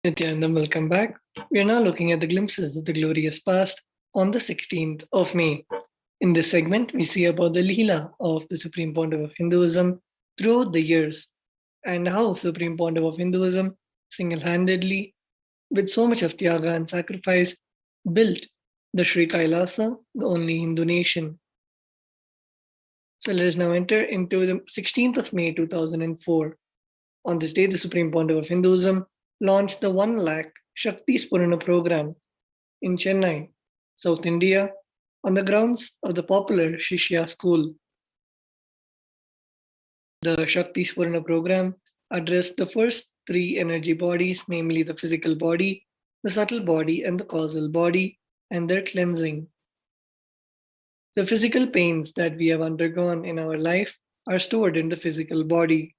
Nithyananda, welcome back. We are now looking at the glimpses of the glorious past on the 16th of May. In this segment, we see about the Leela of the Supreme Pontiff of Hinduism throughout the years and how Supreme Pontiff of Hinduism single-handedly, with so much of tyaga and sacrifice, built the Sri Kailasa, the only Hindu nation. So let us now enter into the 16th of May 2004. On this day, the Supreme Pontiff of Hinduism launched the 1 lakh Shakti Spurana program in Chennai, South India, on the grounds of the popular Shishya school. The Shakti Spurana program addressed the first 3 energy bodies, namely the physical body, the subtle body, and the causal body, and their cleansing. The physical pains that we have undergone in our life are stored in the physical body.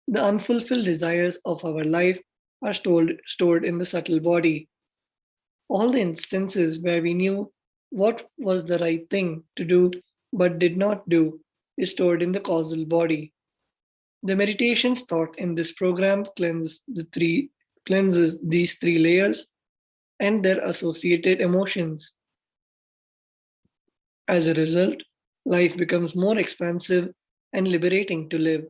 The unfulfilled desires of our life are stored in the subtle body. All the instances where we knew what was the right thing to do but did not do is stored in the causal body. The meditations taught in this program cleanses these 3 layers and their associated emotions. As a result, life becomes more expansive and liberating to live.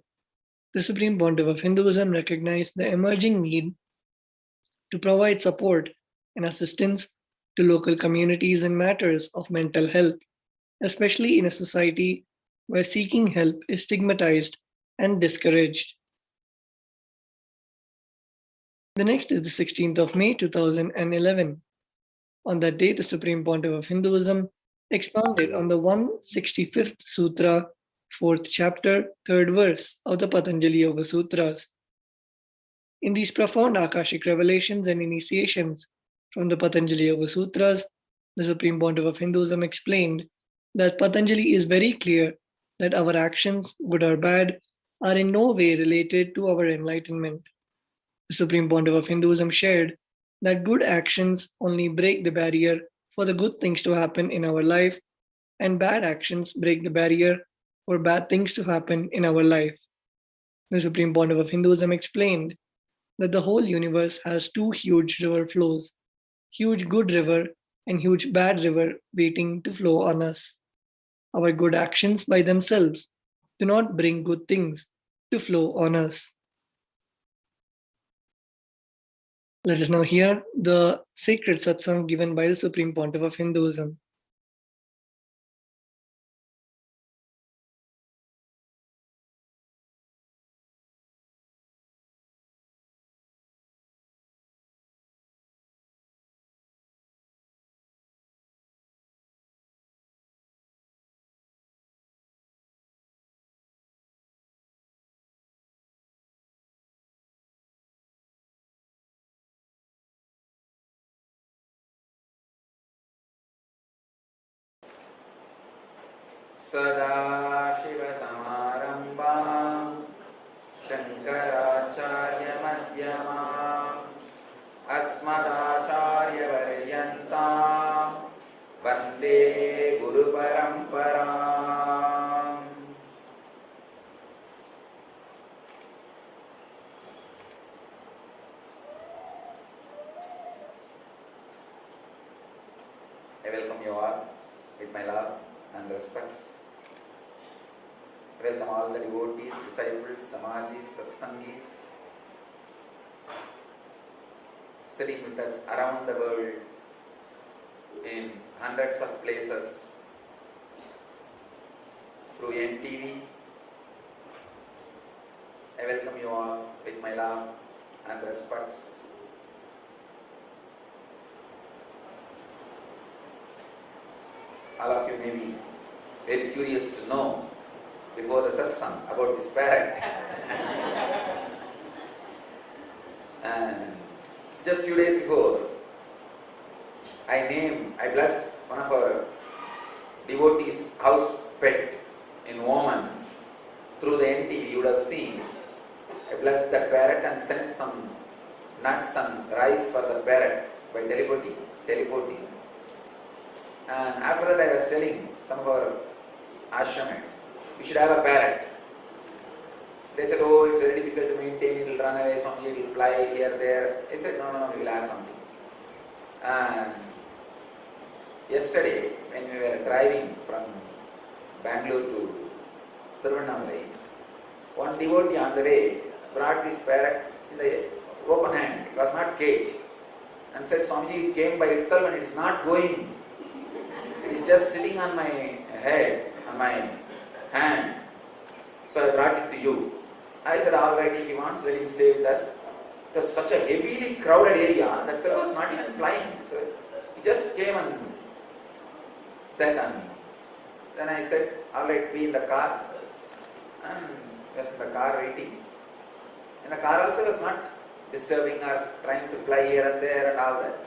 The Supreme Pontiff of Hinduism recognized the emerging need to provide support and assistance to local communities in matters of mental health, especially in a society where seeking help is stigmatized and discouraged. The next is the 16th of May 2011. On that day, the Supreme Pontiff of Hinduism expounded on the 165th Sutra, 4th chapter, 3rd verse of the Patanjali Yoga Sutras. In these profound Akashic revelations and initiations from the Patanjali Yoga Sutras, the Supreme Pontiff of Hinduism explained that Patanjali is very clear that our actions, good or bad, are in no way related to our enlightenment. The Supreme Pontiff of Hinduism shared that good actions only break the barrier for the good things to happen in our life, and bad actions break the barrier for bad things to happen in our life. The Supreme Pontiff of Hinduism explained that the whole universe has 2 huge river flows, huge good river and huge bad river waiting to flow on us. Our good actions by themselves do not bring good things to flow on us. Let us now hear the sacred satsang given by the Supreme Pontiff of Hinduism. सदाशिवसमारम्भां शङ्कराचार्यमध्यमाम् अस्मदाचार्यपर्यन्तां वन्दे गुरुपरम्पराम्. I welcome you all with my love and respects. Welcome all the devotees, disciples, samajis, satsangis, sitting with us around the world in hundreds of places through NTV. I welcome you all with my love and respects. All of you may be very curious to know before the satsang about this parrot. And just few days before, I blessed one of our devotees' house pet in Oman through the NTV. You would have seen. I blessed that parrot and sent some nuts and rice for the parrot by telepathy. And after that I was telling some of our ashramites, we should have a parrot. They said, oh, it's very difficult to maintain, it will run away, Swami, it will fly here, there. I said, no, we will have something. And yesterday, when we were driving from Bangalore to Tiruvannamala, one devotee on the way brought this parrot in the open hand. It was not caged. And said, Swamiji, it came by itself and it is not going. It is just sitting on my head, on my hand. So I brought it to you. I said, all right, if he wants, let him stay with us. It was such a heavily crowded area, that fellow was not even flying. So he just came and sat on me. Then I said, all right, be in the car. And he was in the car waiting. And the car also was not disturbing or trying to fly here and there and all that.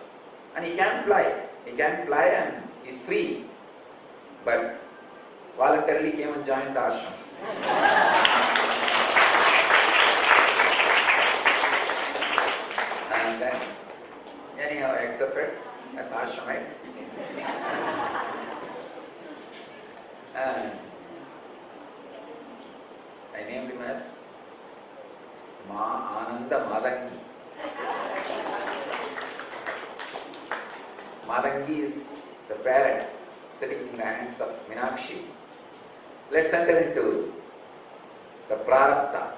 And he can fly. He can fly and he is free. But voluntarily came and joined the ashram. And then anyhow I accepted as ashramite. And I named him as Ma Ananda Madangi. Madangi is the parrot sitting in the hands of Meenakshi. Let's enter into the prarabdha.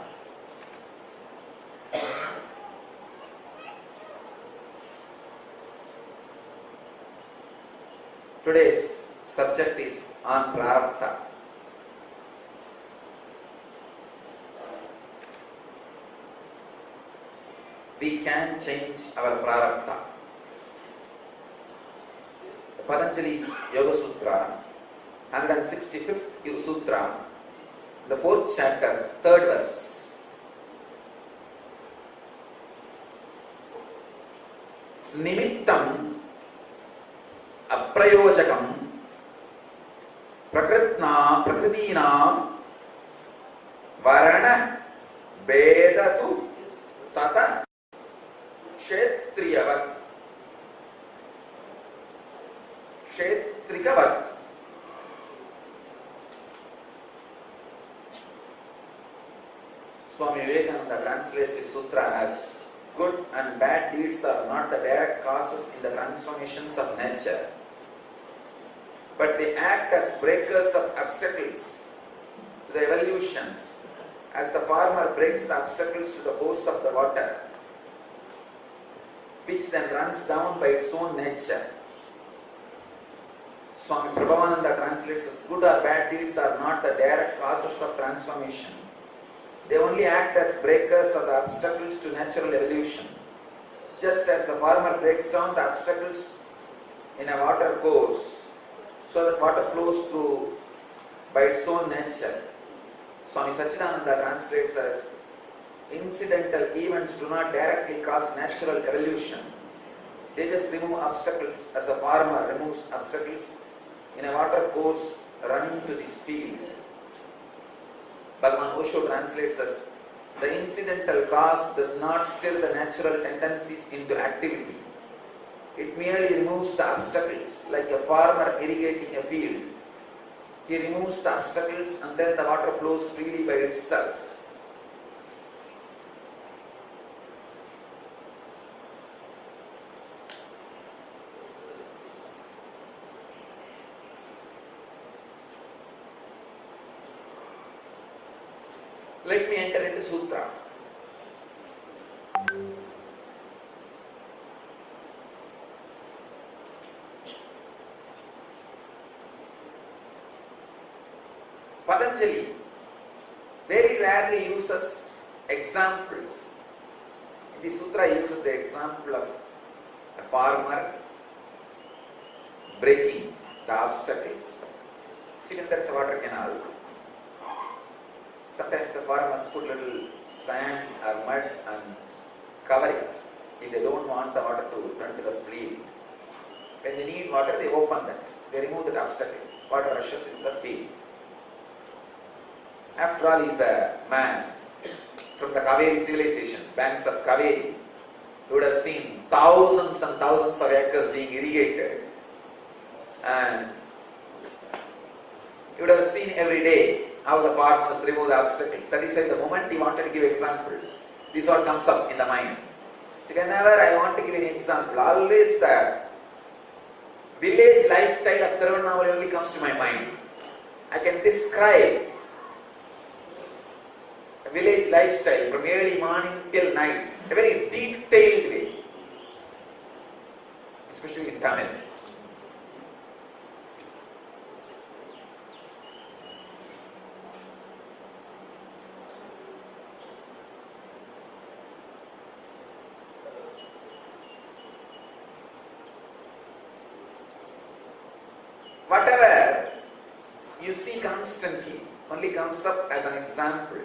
Today's subject is on prarabdha. We can change our prarabdha. Patanjali's Yoga Sutra, 165th Sutra, the 4th chapter, 3rd verse. Nimittam aprayojakam prakritinam varana bedatu tata kshetriyavat kshetrikavat. Swami Vivekananda translates this sutra as good and bad deeds are not the direct causes in the transformations of nature, but they act as breakers of obstacles to the evolutions, as the farmer breaks the obstacles to the course of the water, which then runs down by its own nature. Swami Prabhavananda translates as good or bad deeds are not the direct causes of transformation. They only act as breakers of the obstacles to natural evolution. Just as the farmer breaks down the obstacles in a water course so that water flows through by its own nature. Swami Sachidananda translates as incidental events do not directly cause natural evolution. They just remove obstacles as a farmer removes obstacles in a water course running to this field. Bhagavan Osho translates as the incidental cause does not stir the natural tendencies into activity. It merely removes the obstacles, like a farmer irrigating a field. He removes the obstacles and then the water flows freely by itself. Let me enter into Sutra. Patanjali very rarely uses examples. In the Sutra, he uses the example of a farmer breaking the obstacles. See, when there is a water canal, sometimes the farmers put little sand or mud and cover it if they don't want the water to run to the field. When they need water, they open that. They remove that obstacle. Water rushes into the field. After all, he is a man from the Kaveri civilization, banks of Kaveri. You would have seen thousands and thousands of acres being irrigated. And you would have seen every day how the farmers remove the obstacles. That is why the moment he wanted to give example, this all comes up in the mind. So whenever I want to give an example, always the village lifestyle of Tirunnamalai only comes to my mind. I can describe a village lifestyle from early morning till night, a very detailed way, especially in Tamil. Whatever you see constantly only comes up as an example.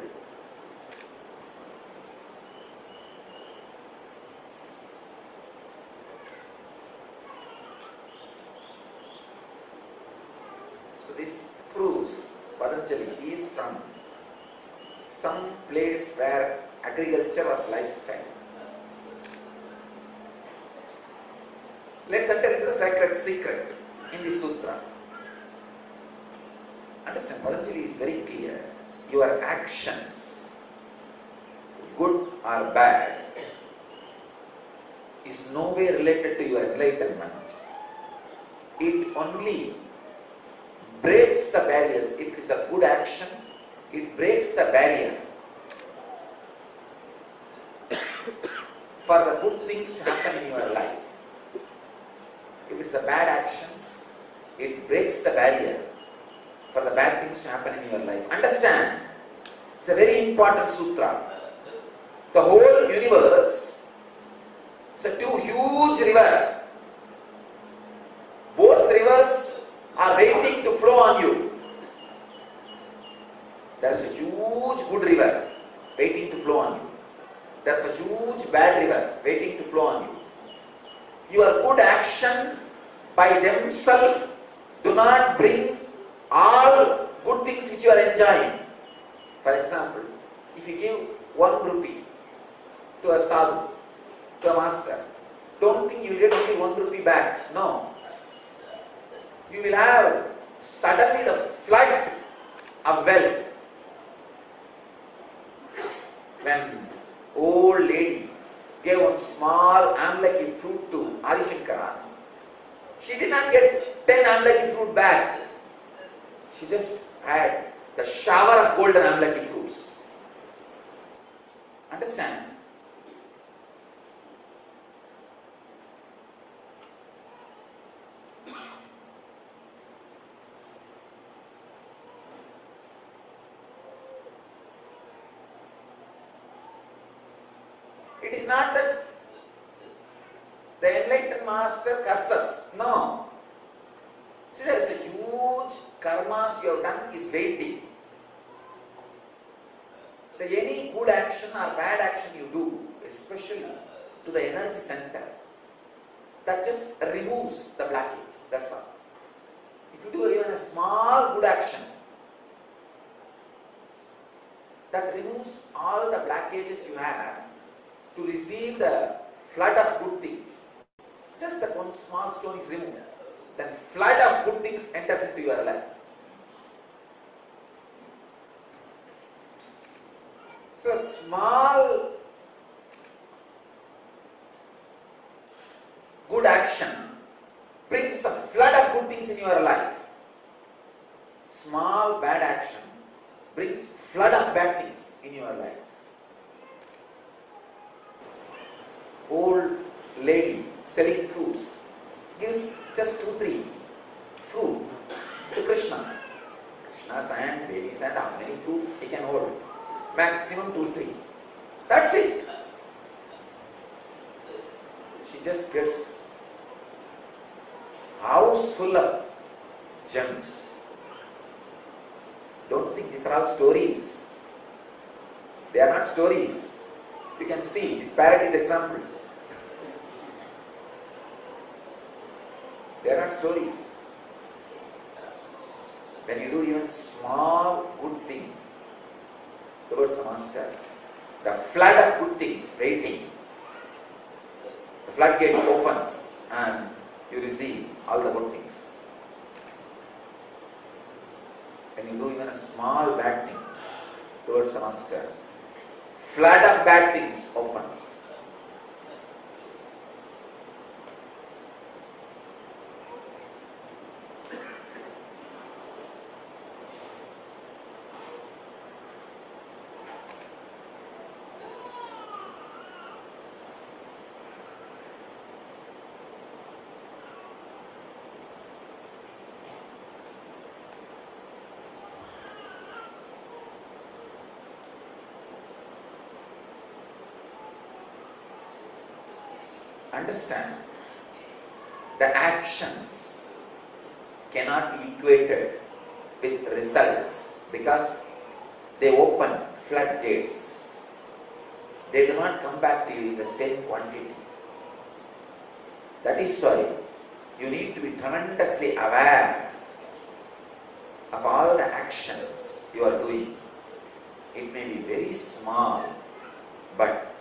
So this proves Patanjali is from some place where agriculture was lifestyle. Let's enter into the sacred secret in the sutra. Understand, Patanjali is very clear. Your actions, good or bad, is nowhere related to your enlightenment. It only breaks the barriers. If it is a good action, it breaks the barrier for the good things to happen in your life. If it is a bad actions, it breaks the barrier for the bad things to happen in your life. Understand, it's a very important sutra. The whole universe is a two huge rivers. Both rivers are waiting to flow on you. There is a huge good river waiting to flow on you. There is a huge bad river waiting to flow on you. Your good action by themselves do not bring all good things which you are enjoying. For example, if you give 1 rupee to a sadhu, to a master, don't think you will get only 1 rupee back. No. You will have suddenly the flood of wealth. When old lady gave one small amlaki fruit to Adi Shankara, she did not get 10 amlaki fruit back. She just had the shower of golden amlaki fruits. Understand? It is not that the enlightened master curses. No. See, there is a huge karmas you have done is waiting. That any good action or bad action you do, especially to the energy center, that just removes the blockage. That's all. If you do even a small good action, that removes all the blockages you have to receive the flood of good things. Just that one small stone is removed, then flood of good things enters into your life. So small good action brings the flood of good things in your life. Small bad action brings flood of bad things in your life. Old lady selling fruits gives just 2-3 fruit to Krishna. Krishna's hand, baby's hand, how many fruit he can hold? Maximum 2-3. That's it. She just gets house full of gems. Don't think these are all stories. They are not stories. You can see this parrot is example. They are not stories. When you do even small good thing towards the master, the flood of good things waiting, the floodgate opens and you receive all the good things. when you do even a small bad thing towards the master, flood of bad things opens. Understand, the actions cannot be equated with results because they open floodgates. They do not come back to you in the same quantity. That is why you need to be tremendously aware of all the actions you are doing. It may be very small, but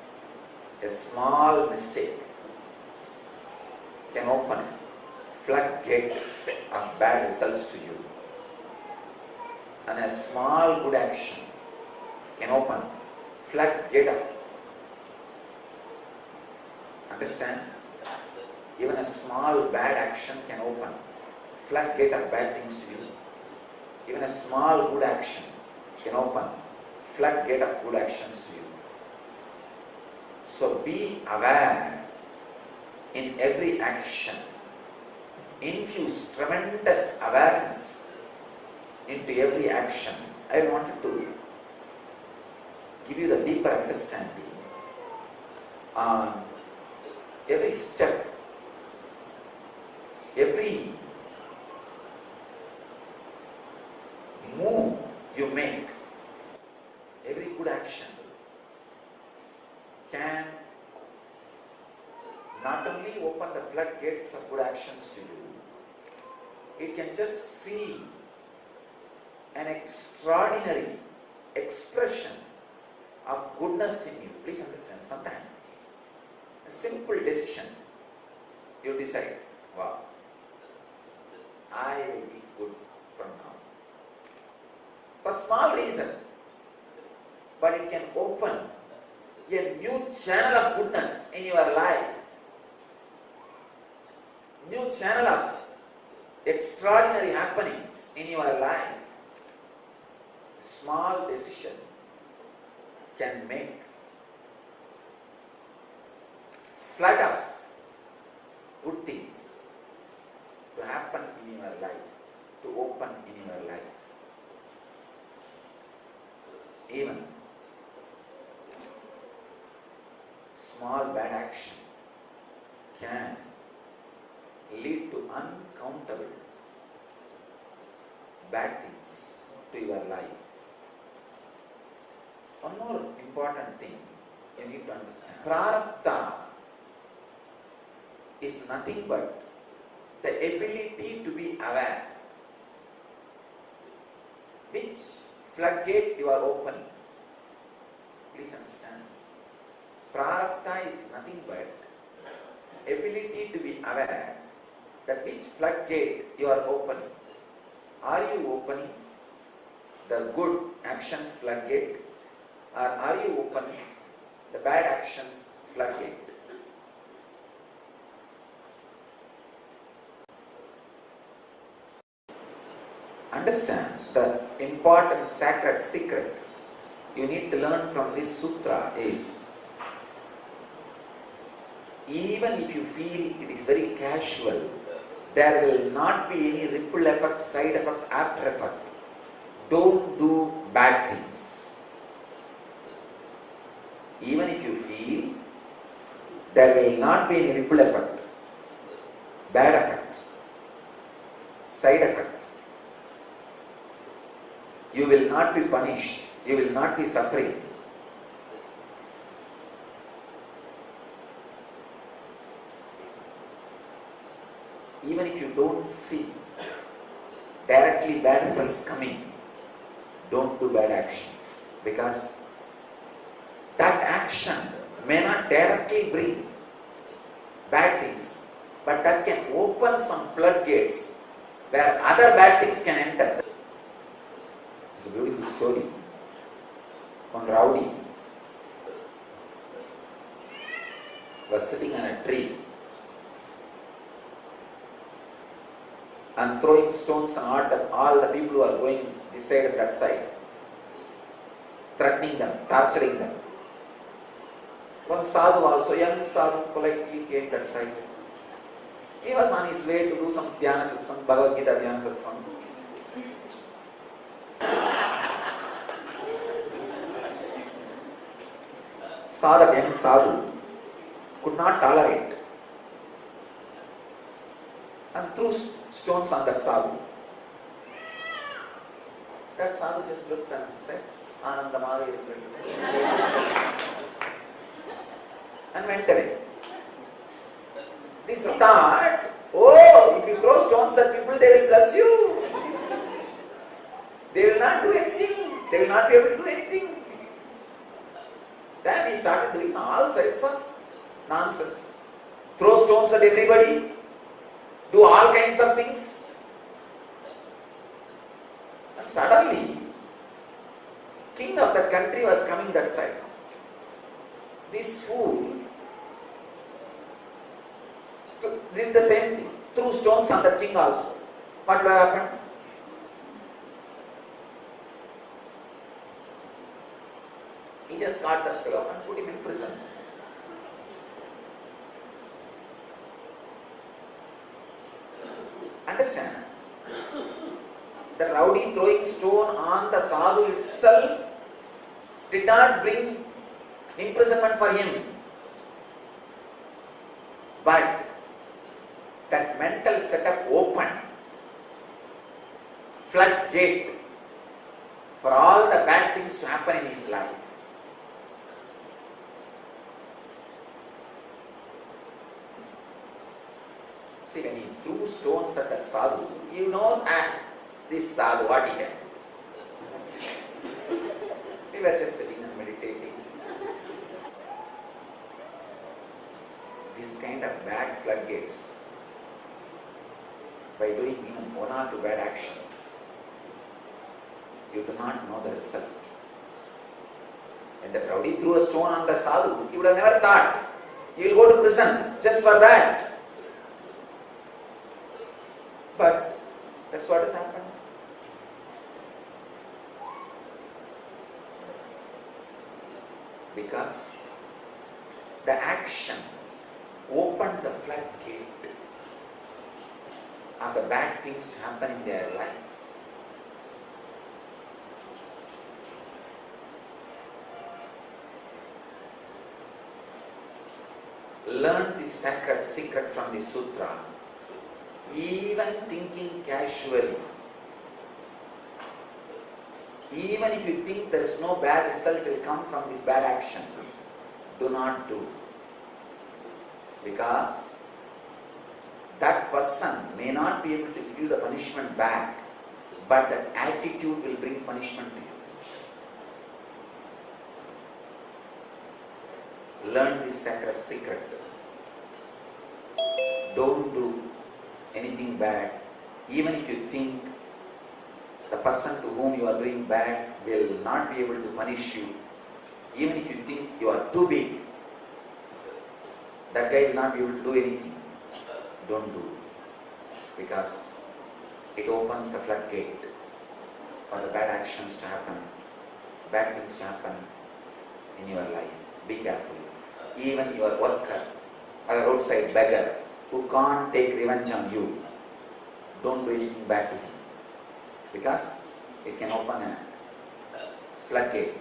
a small mistake can open floodgate of bad results to you. And a small good action can open floodgate of, understand? Even a small bad action can open floodgate of bad things to you. Even a small good action can open floodgate of good actions to you. So be aware in every action. Infuse tremendous awareness into every action. I wanted to give you the deeper understanding on every step, every move you make, every good action can not only open the floodgates of good actions to you, it can just see an extraordinary expression of goodness in you. Please understand, sometimes a simple decision, you decide, wow, I will be good from now. For small reason, but it can open a new channel of goodness in your life. New channel of extraordinary happenings in your life. Small decision can make flood of good things to happen in your life, to open in your life. Even small bad action can lead to uncountable bad things to your life. One more important thing you need to understand. Prarabdha is nothing but the ability to be aware which floodgate you are opening. Please understand. Prarabdha is nothing but ability to be aware that which floodgate you are opening. Are you opening the good actions floodgate, or are you opening the bad actions floodgate? Understand the important sacred secret you need to learn from this sutra is, even if you feel it is very casual, there will not be any ripple effect, side effect, after effect. Don't do bad things. Even if you feel there will not be any ripple effect, bad effect, side effect, you will not be punished, you will not be suffering. Even if you don't see directly bad results coming, don't do bad actions, because that action may not directly bring bad things, but that can open some floodgates where other bad things can enter. a beautiful story. One rowdy was sitting on a tree and throwing stones on all the people who are going this side and that side, threatening them, torturing them. One sadhu also, young sadhu, politely came that side. He was on his way to do some dhyana satsang, Bhagavad Gita dhyana satsang. Saw that young sadhu, could not tolerate, and threw stones on that sadhu. That sadhu just looked and said, Anandamari, and went away. This thought, oh, if you throw stones at people, they will bless you. They will not do anything. They will not be able to do anything. Then he started doing all sides of nonsense. Throw stones at everybody. Do all kinds of things. And suddenly, king of that country was coming that side. This fool did the same thing. Threw stones on the king also. What would have happened? He just got that fellow and put him in prison. Understand? The rowdy throwing stone on the sadhu itself did not bring imprisonment for him. But that mental setup opened floodgate for all the bad things to happen in his life. See, when he threw stones at that sadhu, he knows, this sadhu, what he can. We were just sitting and meditating. This kind of bad floodgates, by doing even one or two bad actions, you do not know the result. When the rowdy threw a stone on the sadhu, he would have never thought he will go to prison just for that. But that's what has happened. Because the action opened the floodgate of the bad things to happen in their life. Learn this sacred secret from the sutra. Even thinking casually, even if you think there is no bad result will come from this bad action, do not do. Because that person may not be able to give you the punishment back, but that attitude will bring punishment to you. Learn this sacred secret. Don't do anything bad, even if you think the person to whom you are doing bad will not be able to punish you, even if you think you are too big, that guy will not be able to do anything. Don't do. Because it opens the floodgate for the bad actions to happen, bad things to happen in your life. Be careful. Even your worker or a roadside beggar who can't take revenge on you, don't do anything bad to him, because it can open a floodgate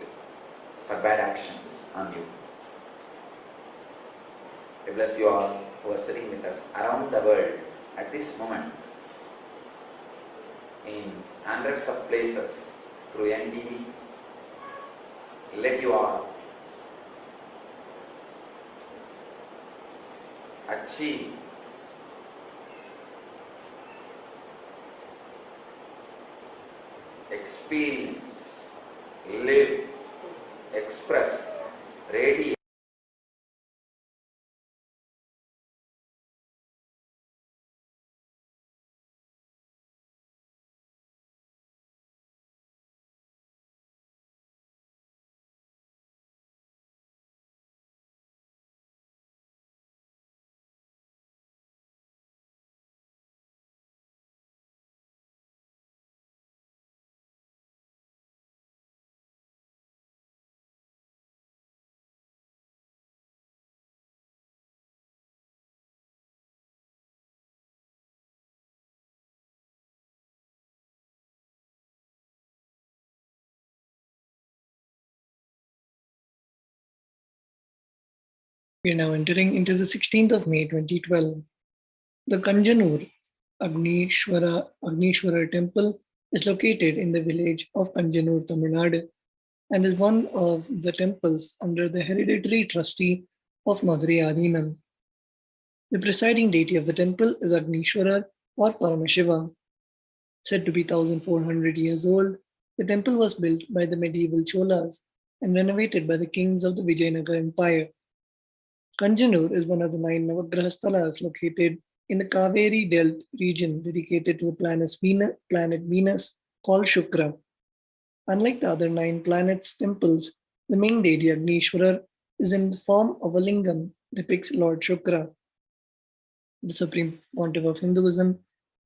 for bad actions on you. I bless you all who are sitting with us around the world at this moment in hundreds of places through NTV. Let you all achieve experience, live, express, radiate We are now entering into the 16th of May 2012. The Kanjanur Agnishwara temple is located in the village of Kanjanur, Tamil Nadu, and is one of the temples under the hereditary trustee of Madurai Adinam. The presiding deity of the temple is Agnishwara or Paramashivoham. Said to be 1400 years old, the temple was built by the medieval Cholas and renovated by the kings of the Vijayanagara Empire. Kanjanur is one of the 9 Navagraha Stalas located in the Kaveri Belt region dedicated to the planet Venus called Shukra. Unlike the other 9 planets' temples, the main deity Agnishwarar is in the form of a lingam, depicts Lord Shukra. The Supreme Pontiff of Hinduism,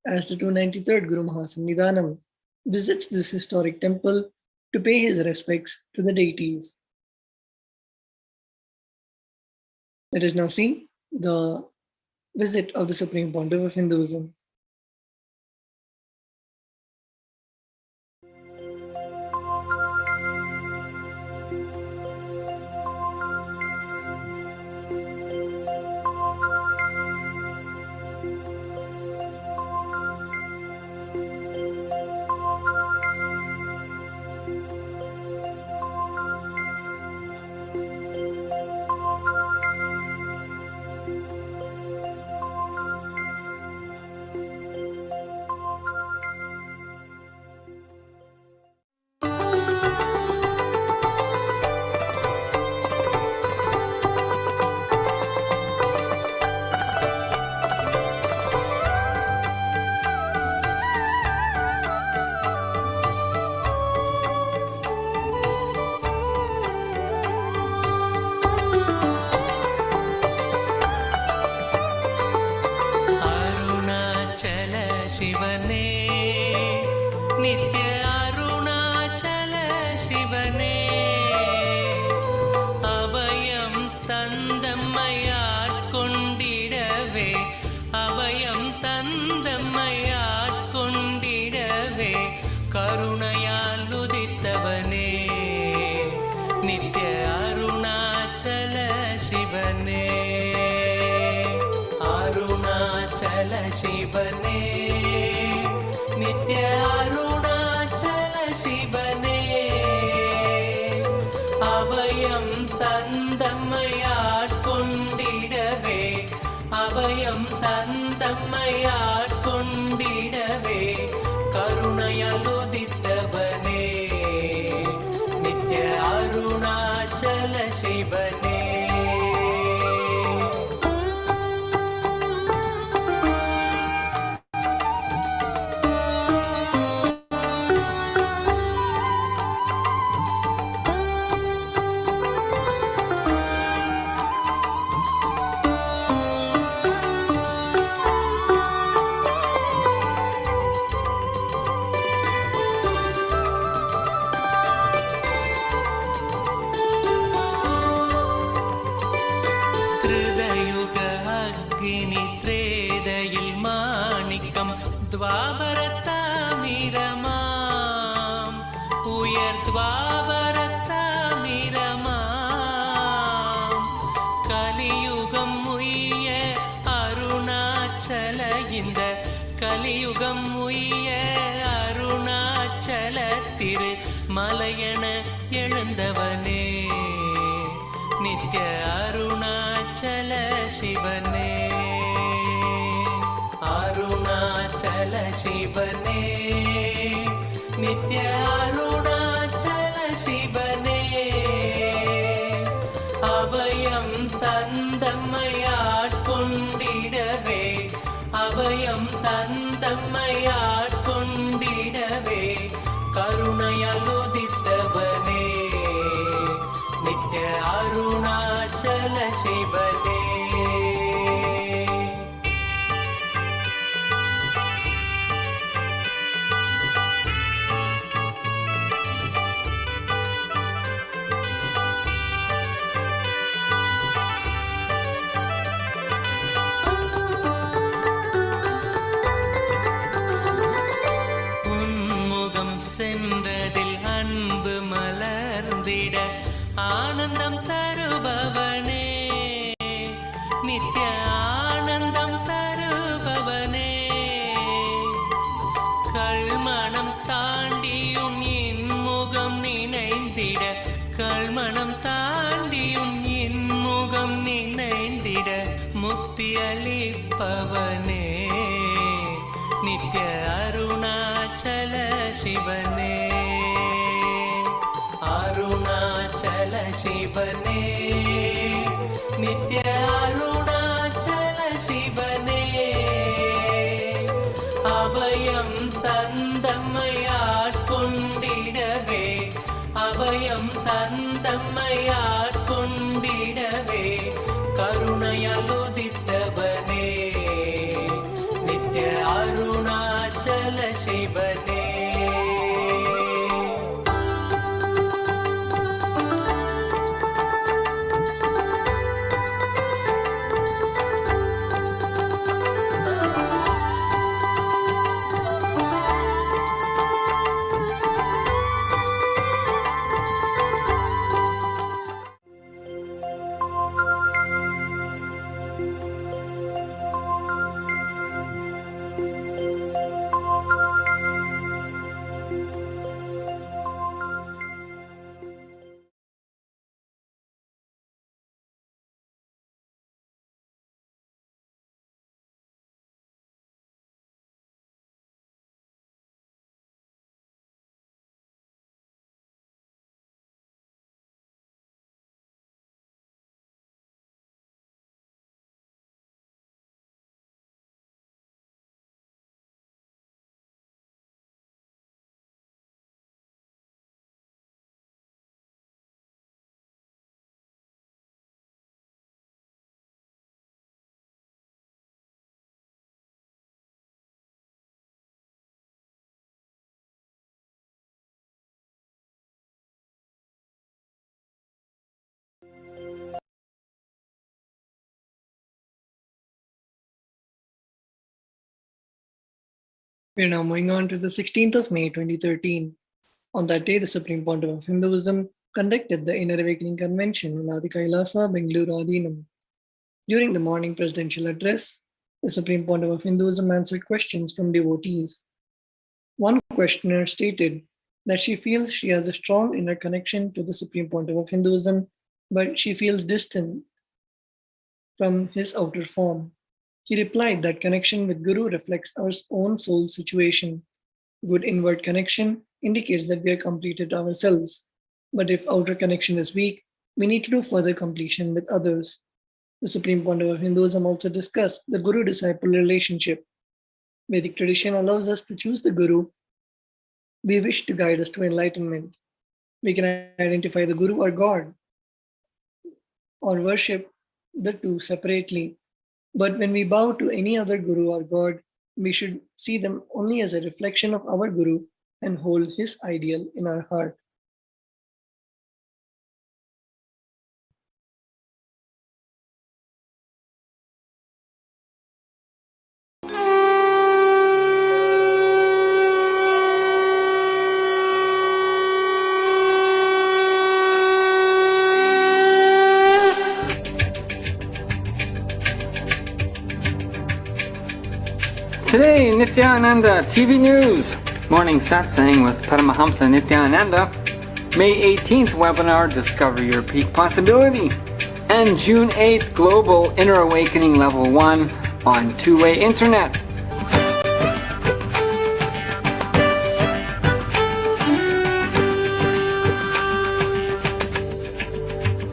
as the 293rd Guru Mahasannidhanam, visits this historic temple to pay his respects to the deities. Let us now see the visit of the Supreme Pontiff of Hinduism. மலையென எழுந்தவனே நித்ய அருணாச்சல சிவனே அருணாச்சல சிவனே நித்ய அருணாச்சல சிவனே அபயம் தந்தம்மையாட்கொண்டிடவே அபயம் தந்தம்மையாட்கொண்டிடவே கருணையலுதித்தவனே நித்ய அருணாச்சல சிவனே ஆனந்தம் தருபவனே, கல்மணம் தாண்டியும் இன்முகம் நினைந்திட, கல்மணம் தாண்டியும் இன்முகம் நினைந்திட முக்தி அளிப்பவனே, நித்ய அருணாச்சல சிவனே, அருணாச்சல சிவனே, நித்ய அருணாச்சல சிவனே, அபயம் தந்தம்மையாட்கொண்டிடவே, அபயம் தந்தம்மையாட்கொண்டிடவே கருணையலுதித்தவனே, நித்ய அருணாச்சல சிவனே. We're now moving on to the 16th of May 2013. On that day, the Supreme Pontiff of Hinduism conducted the Inner Awakening Convention in Adi Kailasa, Bengaluru Adinam. During the morning presidential address, the Supreme Pontiff of Hinduism answered questions from devotees. One questioner stated that she feels she has a strong inner connection to the Supreme Pontiff of Hinduism, but she feels distant from his outer form. He replied that connection with Guru reflects our own soul situation. Good inward connection indicates that we are completed ourselves. But if outer connection is weak, we need to do further completion with others. The Supreme Pontiff of Hinduism also discussed the Guru-disciple relationship. Vedic tradition allows us to choose the Guru we wish to guide us to enlightenment. We can identify the Guru or God or worship the two separately. But when we bow to any other Guru or God, we should see them only as a reflection of our Guru and hold his ideal in our heart. Today, Nithyananda TV News, Morning Satsang with Paramahamsa Nithyananda, May 18th webinar, Discover Your Peak Possibility, and June 8th Global Inner Awakening Level 1 on two-way internet.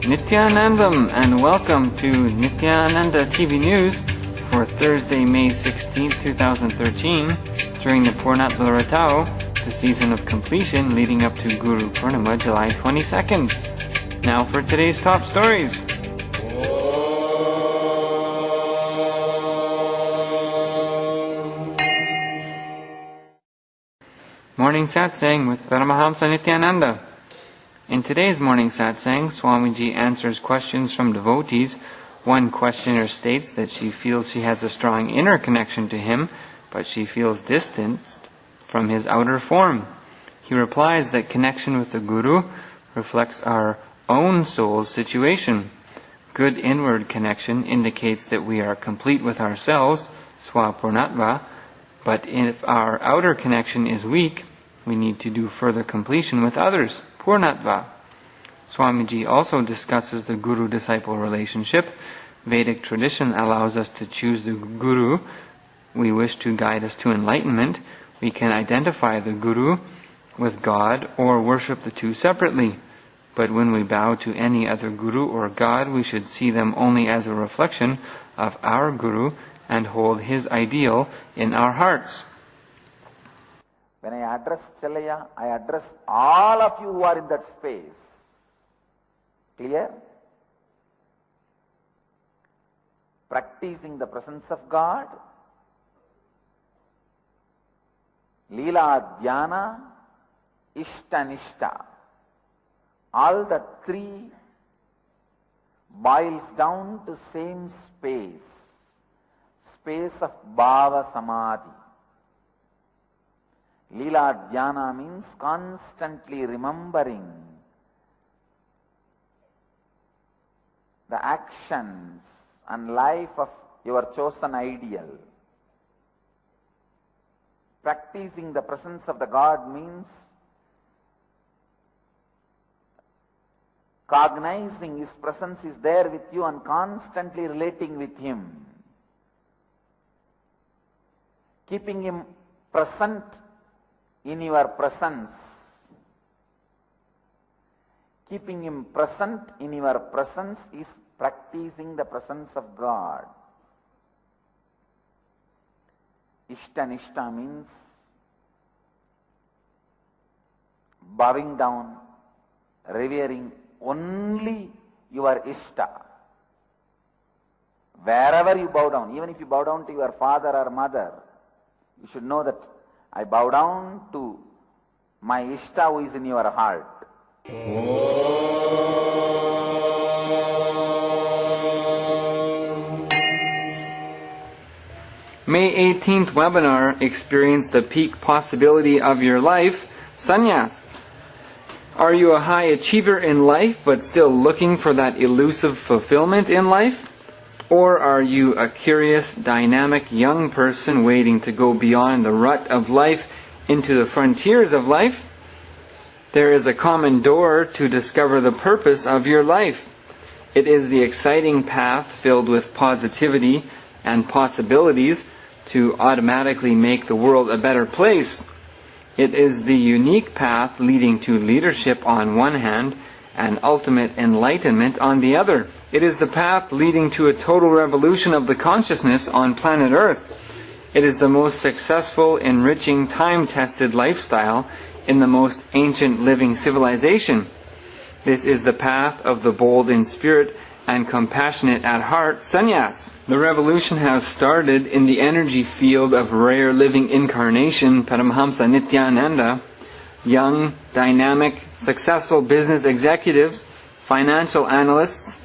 Nithyanandam, and welcome to Nithyananda TV News for Thursday, May 16, 2013, during the Purnat Loratao, the season of completion leading up to Guru Purnima, July 22nd. Now for today's top stories. Morning Satsang with Paramahamsa Nithyananda. In today's morning satsang, Swamiji answers questions from devotees. One questioner states that she feels she has a strong inner connection to him, but she feels distanced from his outer form. He replies that connection with the Guru reflects our own soul's situation. Good inward connection indicates that we are complete with ourselves, swapurnatva, but if our outer connection is weak, we need to do further completion with others, purnatva. Swamiji also discusses the guru-disciple relationship. Vedic tradition allows us to choose the guru we wish to guide us to enlightenment. We can identify the guru with God or worship the two separately. But when we bow to any other guru or god, we should see them only as a reflection of our guru and hold his ideal in our hearts. When I address Chalaya, I address all of you who are in that space. Clear? Practicing the presence of God, Leela Dhyana, Ishta Nishta. All the three boils down to same space, space of Bhava Samadhi. Leela Dhyana means constantly remembering the actions and life of your chosen ideal. Practicing the presence of the God means cognizing His presence is there with you and constantly relating with Him. Keeping Him present in your presence. Keeping Him present in your presence is practicing the presence of God. Ishta means bowing down, revering only your Ishta. Wherever you bow down, even if you bow down to your father or mother, you should know that I bow down to my Ishta who is in your heart. May 18th webinar, Experience the Peak Possibility of Your Life, Sannyas. Are you a high achiever in life but still looking for that elusive fulfillment in life? Or are you a curious, dynamic young person waiting to go beyond the rut of life into the frontiers of life? There is a common door to discover the purpose of your life. It is the exciting path filled with positivity and possibilities to automatically make the world a better place. It is the unique path leading to leadership on one hand and ultimate enlightenment on the other. It is the path leading to a total revolution of the consciousness on planet Earth. It is the most successful, enriching, time-tested lifestyle in the most ancient living civilization. This is the path of the bold in spirit and compassionate at heart sannyas. The revolution has started in the energy field of rare living incarnation Paramahamsa Nithyananda. Young, dynamic, successful business executives, financial analysts,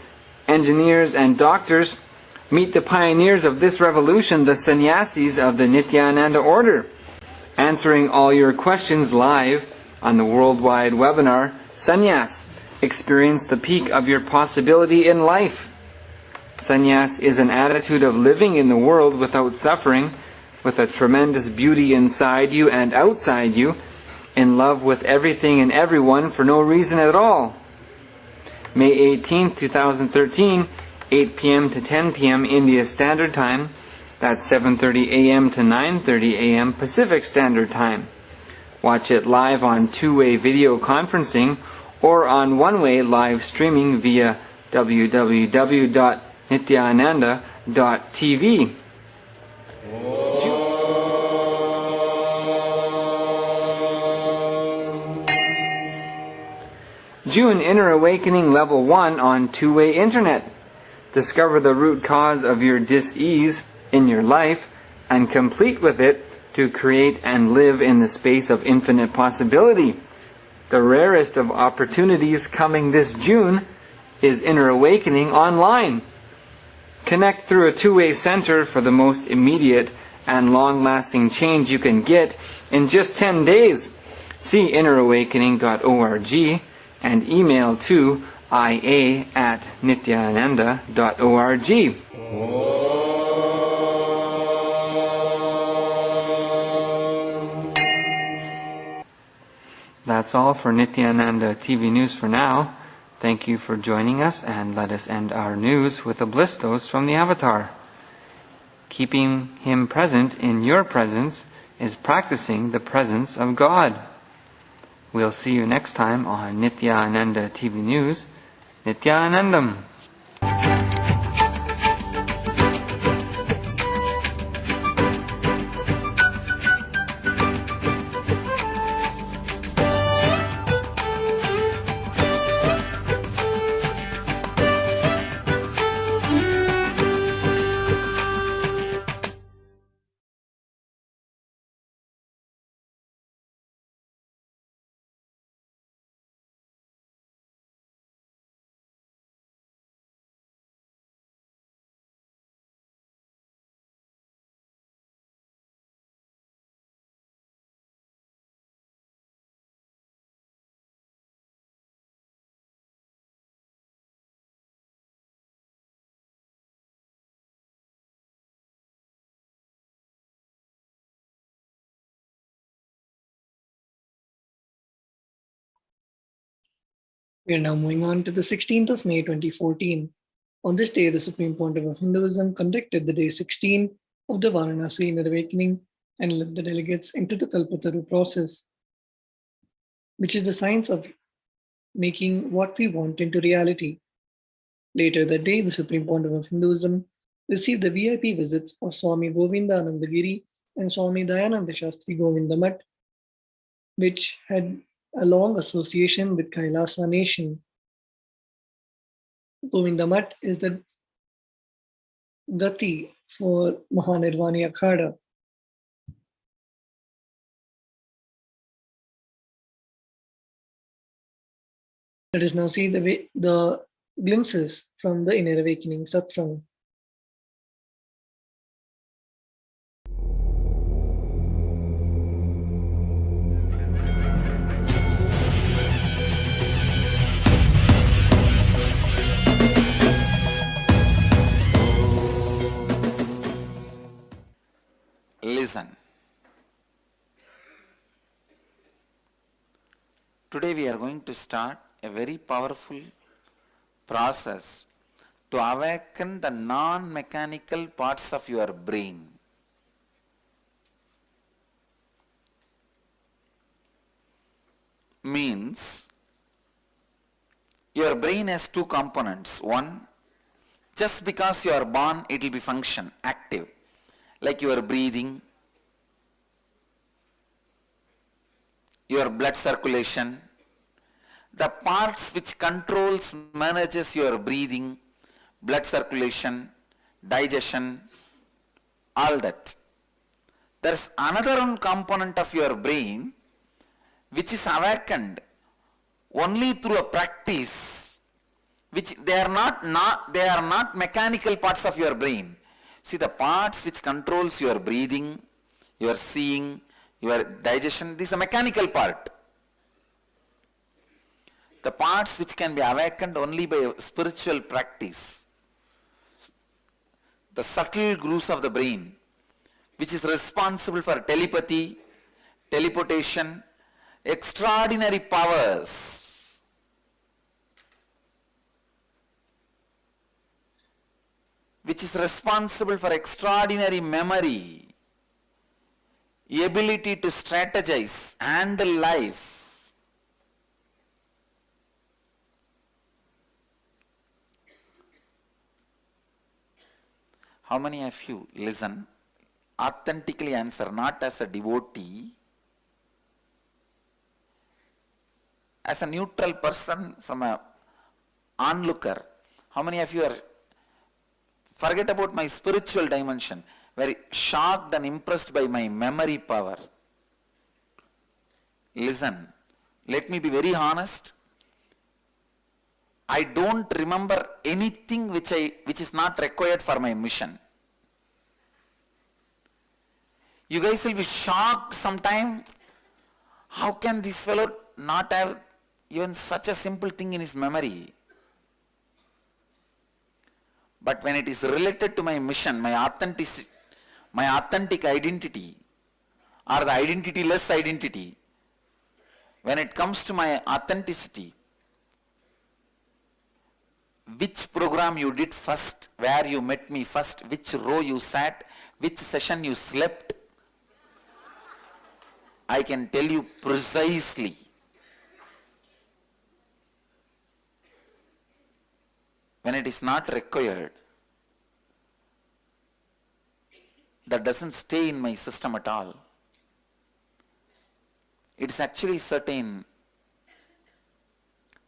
engineers and doctors meet the pioneers of this revolution, the sannyasis of the Nithyananda order, answering all your questions live on the worldwide webinar, Sannyas. Experience the peak of your possibility in life. Sannyas is an attitude of living in the world without suffering, with a tremendous beauty inside you and outside you, in love with everything and everyone for no reason at all. May 18, 2013, 8 p.m. to 10 p.m. India Standard Time. That's 7:30 a.m. to 9:30 a.m. Pacific Standard Time. Watch it live on two-way video conferencing or on one-way live streaming via www.nithyananda.tv. June Inner Awakening Level 1 on two-way internet. Discover the root cause of your dis-ease in your life and complete with it to create and live in the space of infinite possibility. The rarest of opportunities coming this June is Inner Awakening online. Connect through a two-way center for the most immediate and long-lasting change you can get in just 10 days. See innerawakening.org and email to ia@nithyananda.org. That's all for Nithyananda TV News for now. Thank you for joining us, and let us end our news with a bliss dose from the Avatar. Keeping him present in your presence is practicing the presence of God. We'll see you next time on Nithyananda TV News. Nithyanandam. We are now moving on to the 16th of May 2014. On this day, the Supreme Pontiff of Hinduism conducted the day 16 of the Varanasi Inner Awakening and led the delegates into the Kalpataru process, which is the science of making what we want into reality. Later that day, the Supreme Pontiff of Hinduism received the VIP visits of Swami Govinda Anandagiri and Swami Dayananda Shastri Govindamat, which had a long association with Kailasa nation. Govindamat is the Gati for Mahanirvani Akhada. Let us now see the glimpses from the Inner Awakening Satsang. Listen. Today we are going to start a very powerful process to awaken the non-mechanical parts of your brain. Means your brain has two components. One, just because you are born, it will be function, active, like your breathing, your blood circulation, the parts which controls, manages your breathing, blood circulation, digestion, all that. There is another one component of your brain which is awakened only through a practice, which they are not mechanical parts of your brain. See, the parts which controls your breathing, your seeing, your digestion, this is a mechanical part. The parts which can be awakened only by spiritual practice. The subtle grooves of the brain, which is responsible for telepathy, teleportation, extraordinary powers. Which is responsible for extraordinary memory, ability to strategize, handle life. How many of you listen, authentically answer, not as a devotee, as a neutral person from a onlooker? How many of you are, forget about my spiritual dimension, very shocked and impressed by my memory power? Listen, let me be very honest. I don't remember anything which is not required for my mission. You guys will be shocked sometime. How can this fellow not have even such a simple thing in his memory? But when it is related to my mission, my authentic identity, or the identity-less identity, when it comes to my authenticity, which program you did first, where you met me first, which row you sat, which session you slept, I can tell you precisely. When it is not required, that doesn't stay in my system at all. It's actually certain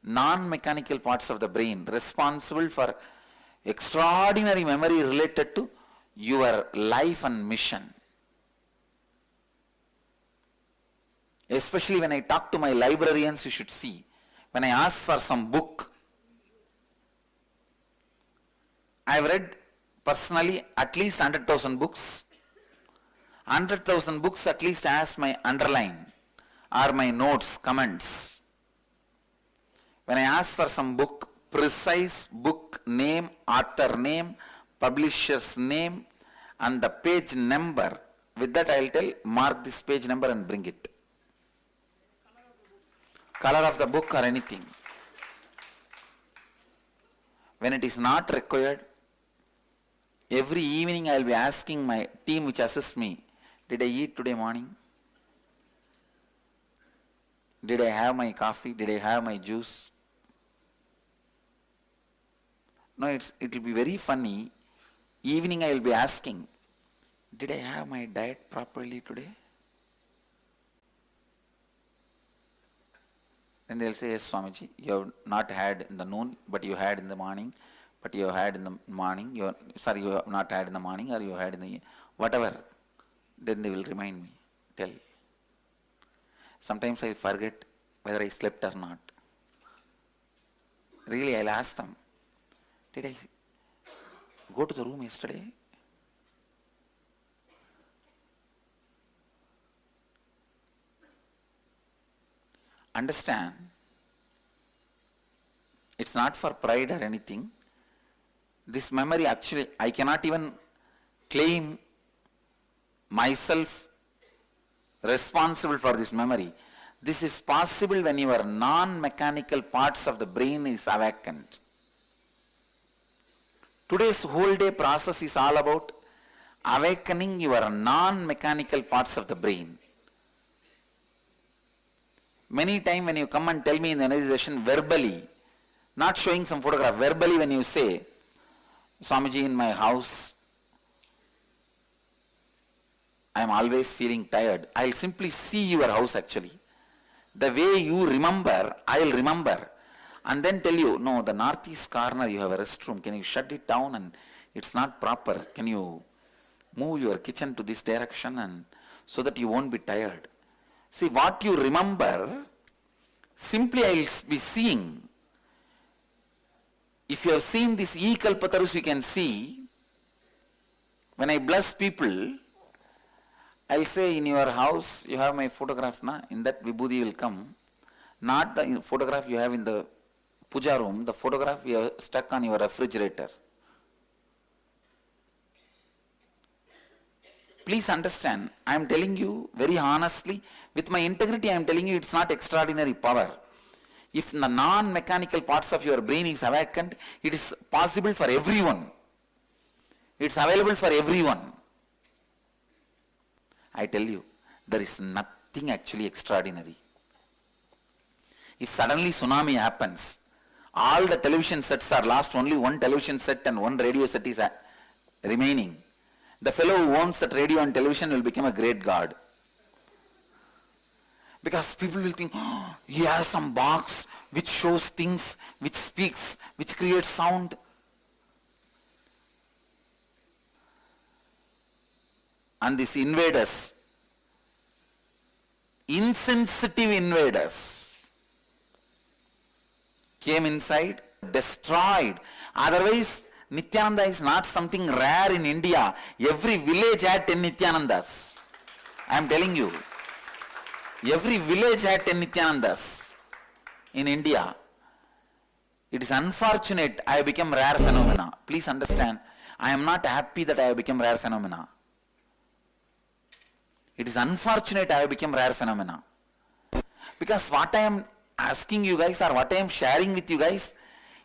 non-mechanical parts of the brain responsible for extraordinary memory related to your life and mission. Especially when I talk to my librarians, you should see. When I ask for some book, I've read personally at least 100,000 books. 100,000 books at least as my underline or my notes, comments. When I ask for some book, precise book name, author name, publisher's name, and the page number, with that I'll tell, mark this page number and bring it. Color of the book or anything. When it is not required, every evening I'll be asking my team which assists me, did I eat today morning? Did I have my coffee? Did I have my juice? No, it will be very funny. Evening I will be asking, did I have my diet properly today? Then they'll say, yes, Swamiji, you have not had in the noon, but you had in the morning, but you had in the morning, you have not had in the morning, or you had in the, whatever. Then they will remind me, tell. Sometimes I forget whether I slept or not. Really, I'll ask them, did I go to the room yesterday? Understand, it's not for pride or anything. This memory actually, I cannot even claim myself responsible for this memory. This is possible when your non-mechanical parts of the brain is awakened. Today's whole day process is all about awakening your non-mechanical parts of the brain. Many times when you come and tell me in the energy session verbally, not showing some photograph, verbally when you say, Swamiji, in my house, I am always feeling tired. I'll simply see your house actually. The way you remember, I'll remember. And then tell you, no, the northeast corner you have a restroom. Can you shut it down and it's not proper? Can you move your kitchen to this direction and so that you won't be tired? See, what you remember, simply I'll be seeing. If you have seen this E-Kalpatarus, you can see, when I bless people, I'll say, in your house, you have my photograph, na? In that Vibhuti will come. Not the photograph you have in the puja room, the photograph you have stuck on your refrigerator. Please understand, I am telling you very honestly, with my integrity I am telling you it's not extraordinary power. If the non-mechanical parts of your brain is awakened, it is possible for everyone. It's available for everyone. I tell you, there is nothing actually extraordinary. If suddenly tsunami happens, all the television sets are lost, only one television set and one radio set is remaining. The fellow who owns that radio and television will become a great god. Because people will think, oh, he has some box which shows things, which speaks, which creates sound. And these invaders, insensitive invaders, came inside, destroyed. Otherwise, Nithyananda is not something rare in India. Every village had 10 Nithyanandas. I am telling you. Every village had 10 Nithyanandas in India. It is unfortunate I have become rare phenomena. Please understand, I am not happy that I have become rare phenomena. It is unfortunate I have become rare phenomena. Because what I am asking you guys or what I am sharing with you guys,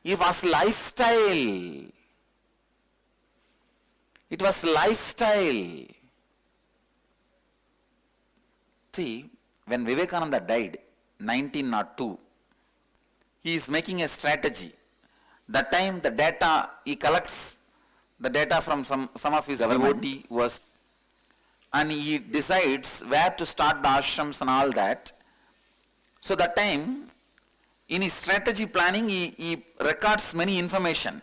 it was lifestyle. It was lifestyle. See, when Vivekananda died, 1902, he is making a strategy. That time the data, he collects the data from some of his devotee was, and he decides where to start the ashrams and all that. So that time, in his strategy planning, he records many information.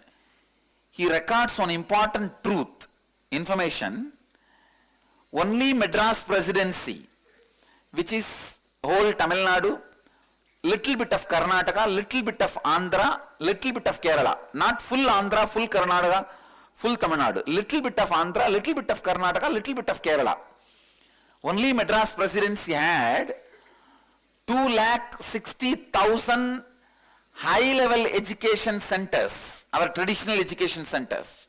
He records one important truth, information. Only Madras Presidency, which is whole Tamil Nadu, little bit of Karnataka, little bit of Andhra, little bit of Kerala. Not full Andhra, full Karnataka, full Tamil Nadu. Little bit of Andhra, little bit of Karnataka, little bit of Kerala. Only Madras Presidency had 260,000 high-level education centers, our traditional education centers,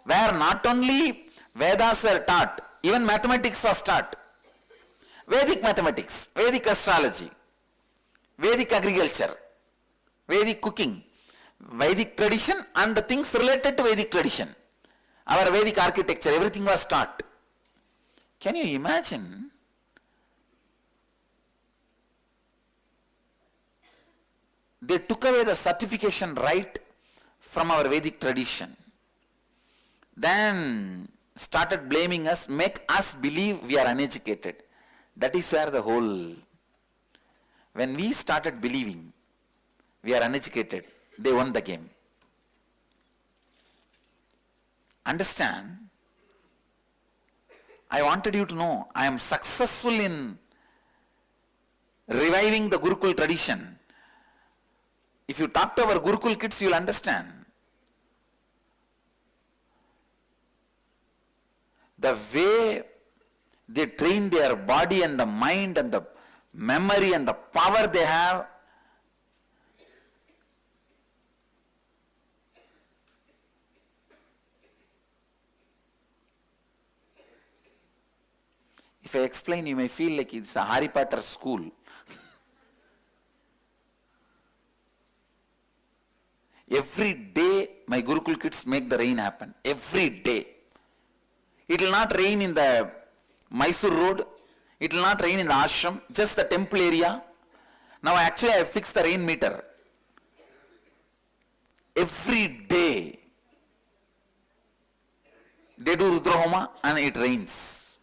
where not only Vedas were taught, even mathematics was taught. Vedic mathematics, Vedic astrology, Vedic agriculture, Vedic cooking, Vedic tradition and the things related to Vedic tradition. Our Vedic architecture, everything was taught. Can you imagine? They took away the certification right from our Vedic tradition. Then started blaming us, make us believe we are uneducated. That is where the whole, when we started believing we are uneducated, they won the game. Understand? I wanted you to know I am successful in reviving the Gurukul tradition. If you talk to our Gurukul kids, you will understand. The way they train their body and the mind and the memory and the power they have. If I explain, you may feel like it's a Harry Potter school. Every day, my Gurukul kids make the rain happen. Every day. It will not rain in the Mysore road. It will not rain in the ashram, just the temple area. Now actually I have fixed the rain meter. Every day they do Rudrahoma and it rains.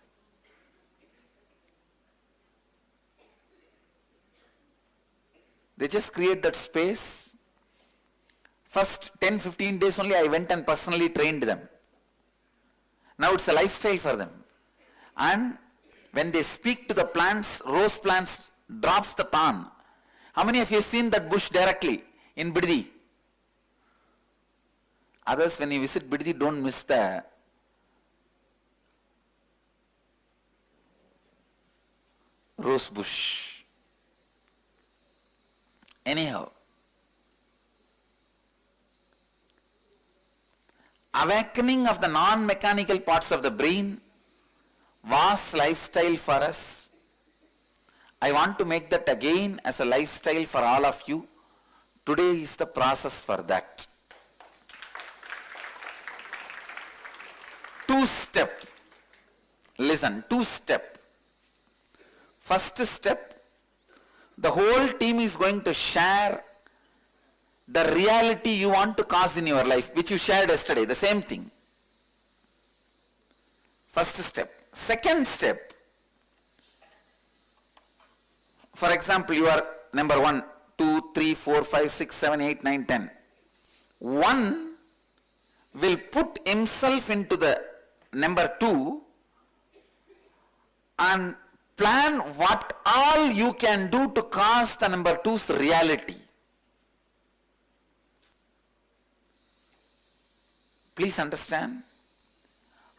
They just create that space. First 10-15 days only I went and personally trained them. Now it's a lifestyle for them. And when they speak to the plants, rose plants drops the tan. How many of you have seen that bush directly in Biddi? Others, when you visit Biddi, don't miss the rose bush. Anyhow, awakening of the non-mechanical parts of the brain was lifestyle for us. I want to make that again as a lifestyle for all of you. Today is the process for that. 2-step. Listen, 2-step. First step, the whole team is going to share the reality you want to cause in your life, which you shared yesterday, the same thing. First step. Second step, for example, you are number 1, 2, 3, 4, 5, 6, 7, 8, 9, 10. 1 will put himself into the number 2 and plan what all you can do to cause the number 2's reality. Please understand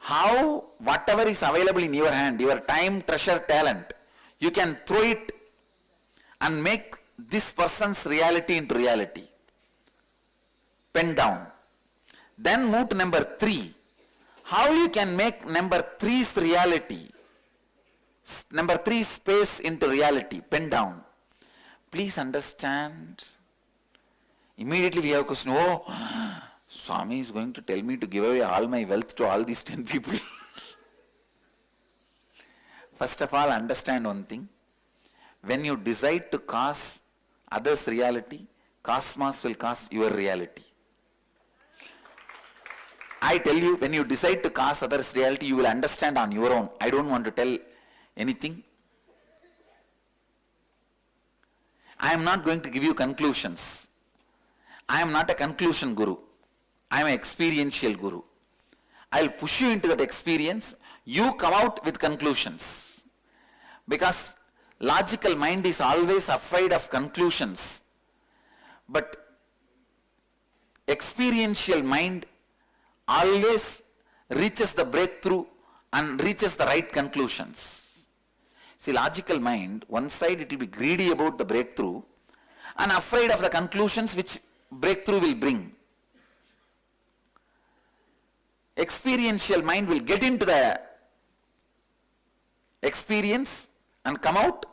how whatever is available in your hand, your time, treasure, talent, you can throw it and make this person's reality into reality. pen down. Then move to number 3. How you can make number 3's reality, number 3 space into reality, pen down. Please understand. Immediately we have a question, oh, Swami is going to tell me to give away all my wealth to all these 10 people. First of all, understand one thing. When you decide to cause others' reality, cosmos will cause your reality. I tell you, when you decide to cause others' reality, you will understand on your own. I don't want to tell anything. I am not going to give you conclusions. I am not a conclusion guru. I am an experiential guru. I will push you into that experience. You come out with conclusions. Because logical mind is always afraid of conclusions. But experiential mind always reaches the breakthrough and reaches the right conclusions. See, logical mind, one side it will be greedy about the breakthrough and afraid of the conclusions which breakthrough will bring. Experiential mind will get into the experience and come out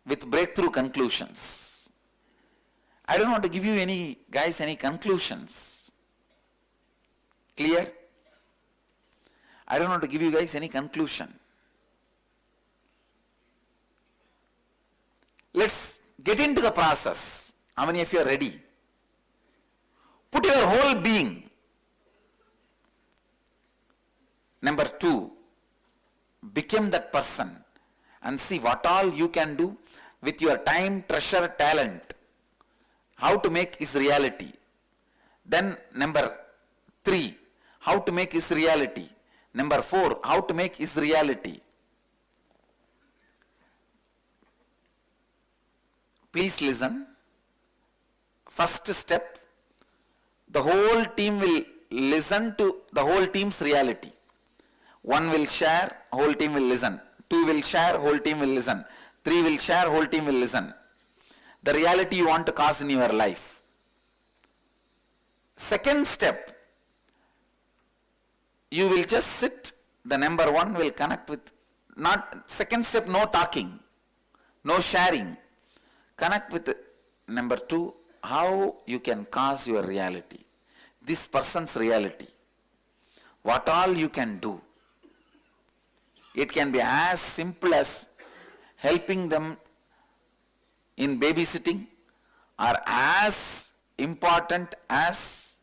with breakthrough conclusions. I don't want to give you any conclusions. Clear? I don't want to give you guys any conclusion. Let's get into the process. How many of you are ready? Put your whole being. Number 2, become that person and see what all you can do with your time, treasure, talent. How to make is reality. Then number 3, how to make is reality. Number 4, how to make is reality. Please listen. First step, the whole team will listen to the whole team's reality. 1 will share, whole team will listen. 2 will share, whole team will listen. 3 will share, whole team will listen. The reality you want to cause in your life. Second step, you will just sit, the number 1 will connect with, second step, no talking, no sharing. Connect with number 2, how you can cause your reality. This person's reality. What all you can do. It can be as simple as helping them in babysitting, or as important as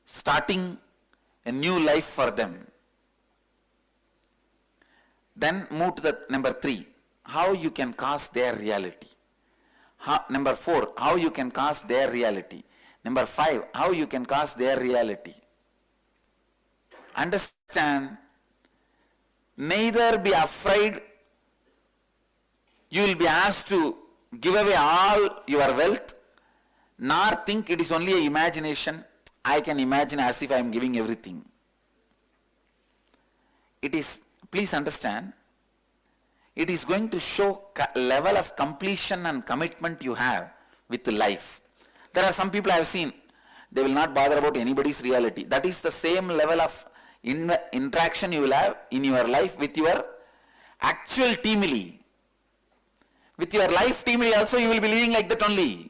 starting a new life for them. Then move to the number 3, how you can cause their reality. Number 4, how you can cause their reality. Number 5, how you can cause their reality. Understand, neither be afraid you will be asked to give away all your wealth, nor think it is only an imagination. I can imagine as if I am giving everything. It is, please understand, it is going to show level of completion and commitment you have with life. There are some people I have seen, they will not bother about anybody's reality. That is the same level of interaction you will have in your life with your actual teamily. With your life teamily also you will be living like that only.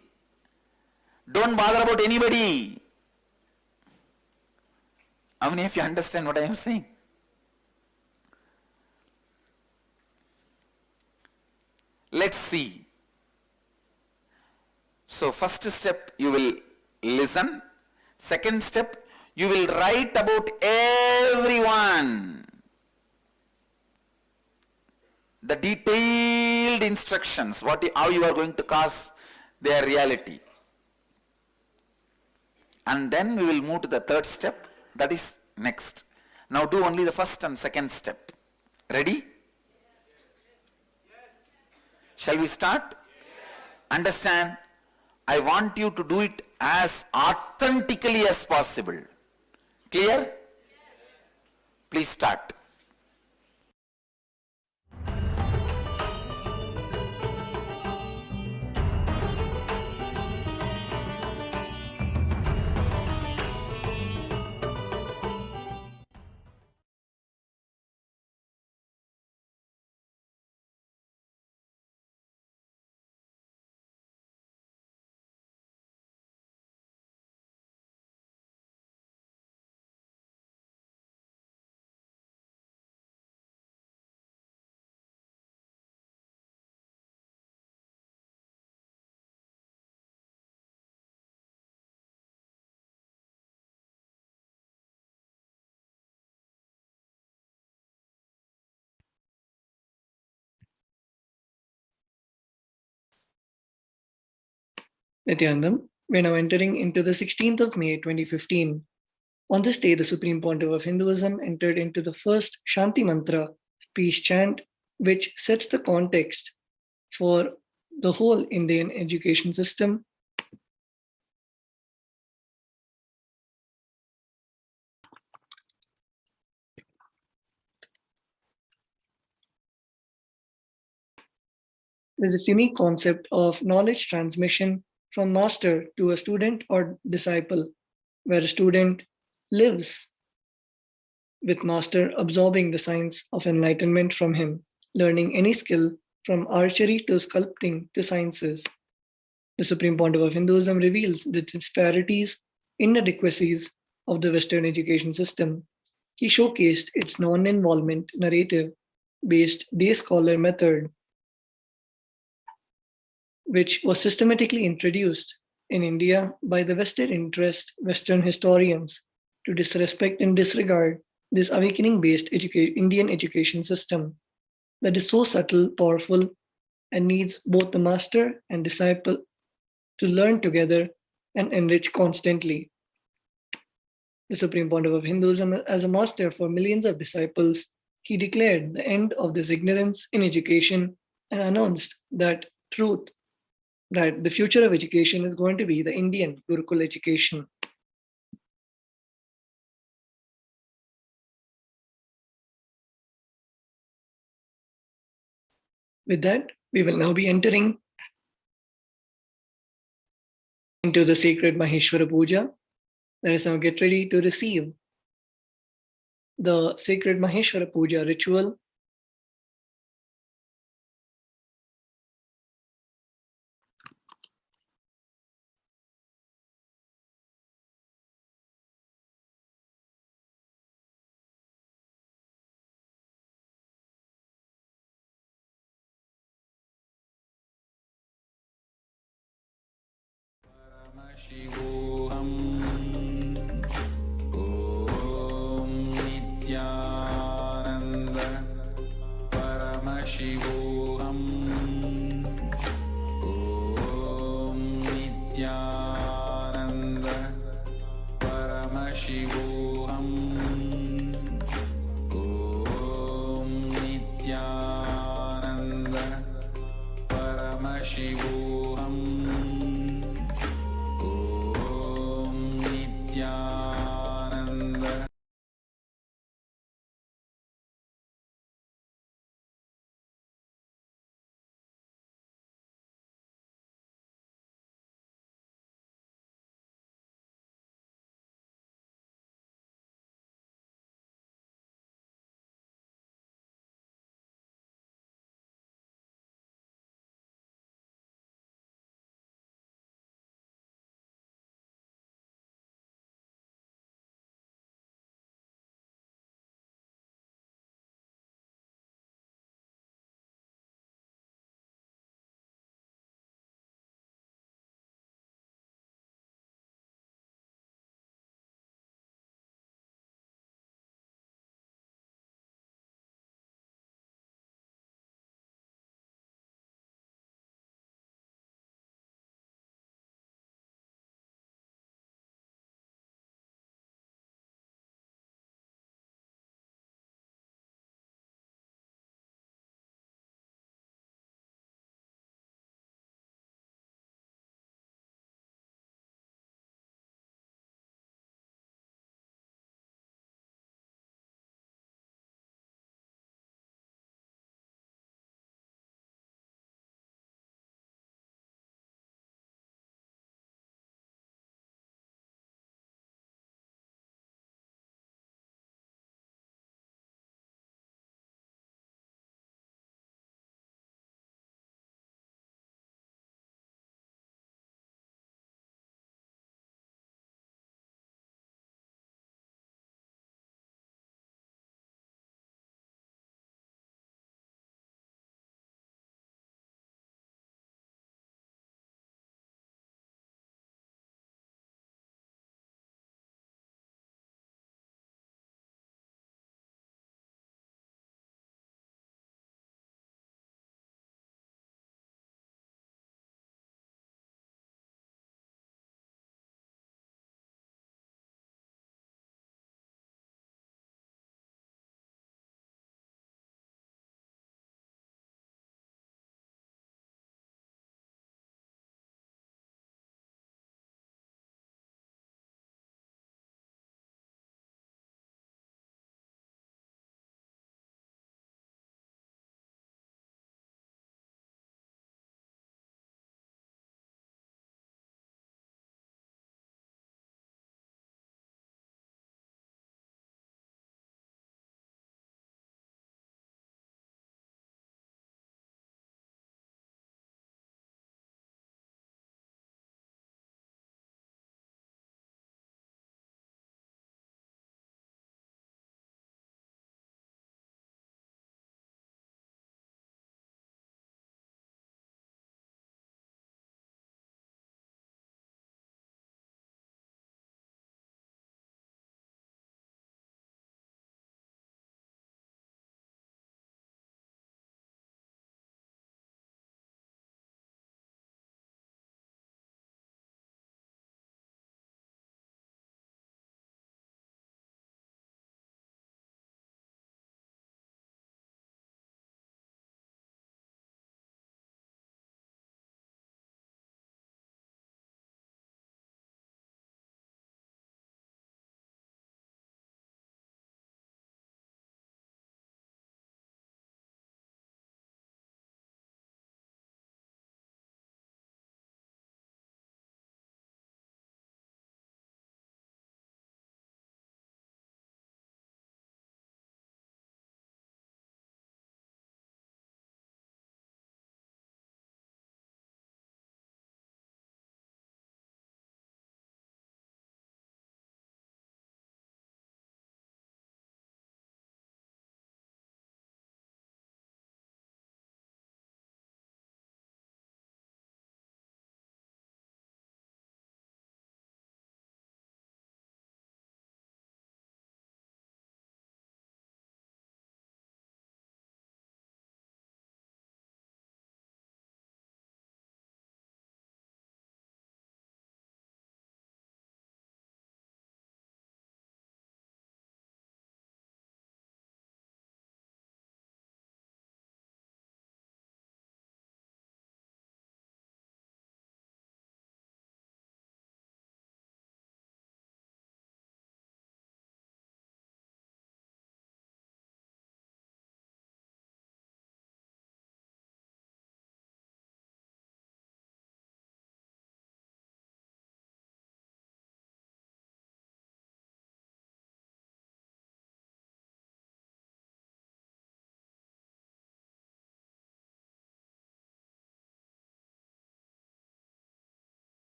Don't bother about anybody. How many of you understand what I am saying? Let's see. So first step, you will listen. Second step, you will write about everyone. The detailed instructions, how you are going to cause their reality. And then we will move to the third step, that is next. Now do only the first and second step. Ready? Shall we start? Yes. Understand, I want you to do it as authentically as possible. Clear? Yes. Please start. Nithyanandam, we are now entering into the 16th of May 2015. On this day, the Supreme Pontiff of Hinduism entered into the first Shanti Mantra, peace chant, which sets the context for the whole Indian education system. There's this unique concept of knowledge transmission from master to a student or disciple, where a student lives with master absorbing the science of enlightenment from him, learning any skill from archery to sculpting to sciences. The Supreme Pontiff of Hinduism reveals the disparities, inadequacies of the Western education system. He showcased its non-involvement narrative-based day scholar method, which was systematically introduced in India by the vested interest Western historians to disrespect and disregard this awakening-based Indian education system that is so subtle, powerful, and needs both the master and disciple to learn together and enrich constantly. The Supreme Pontiff of Hinduism, as a master for millions of disciples, he declared the end of this ignorance in education and announced that the future of education is going to be the Indian Gurukul education. With that, we will now be entering into the sacred Maheshwara Puja. Let us now get ready to receive the sacred Maheshwara Puja ritual. Paramashivoham Om Nithyananda Paramashivoham